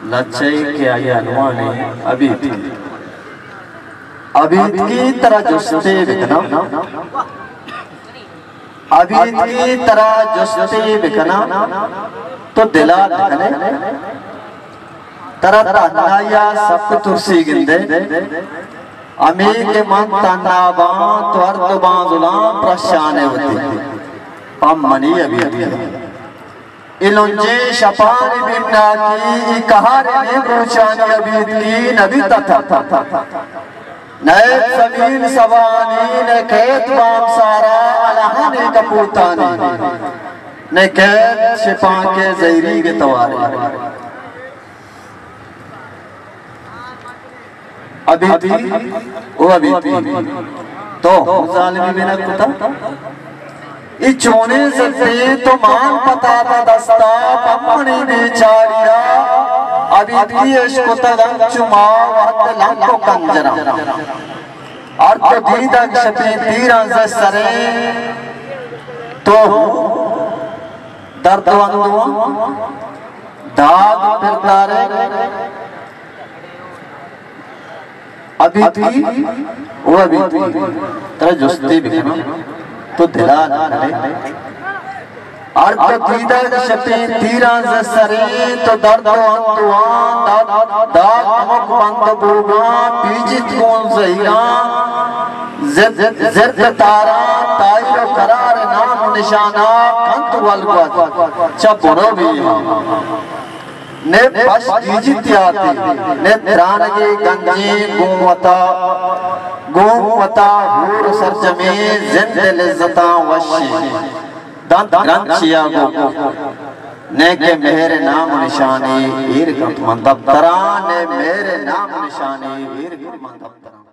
लच्छे के आगे अनुमाने अभी की तरह जुस्ते बिकना, अभी की तरह जुस्ते बिकना तो दिला बिकने तरह तन्नाया सब तुरसी गिंदे अमीर के मन तन्नाबा तो अर्ध बाजुलाम प्रशाने होते पम मनी अभी इलुंजे शपान बिन्ना की कहारे ने ब्रोचानी अभी की नबी तथा नए जमीन सवानी ने खेत बाम सारा अलहाने कपूतानी ने कैद शिपा के जहरी के तवारे अभी वो अभी तो जालिमी बिना कुता इस चोने से तो मान पता था दस्ता पम्मनी बेचारिया अभी भी इसको तगन चुमा वक्त लंको कंजरा और तो दीदा शपी तीरा से सरे तो दर्दवंदुआ दाग फिरतारे अभी वो अभी तेरा जुस्ती भी तो दिला करे और तो दीदा शपी तीरा से सरे तो दर्दवंदुआ दाग मुख बंद बुगा पीजित कौन सहीरा ज़िद तारा ताइरो करार नाम निशाना कंत वल्वा चपुरो भी ने बस जीजित्याते ने त्रानगे गंजे गोमता हूर सरजमे जिंद लिज़्ज़ता वशी दंत ग्रंथिया गो ने के मेरे नाम निशानी ईर कंत मंदब तरा ने मेरे नाम निशानी ईर कंत मंदब तरा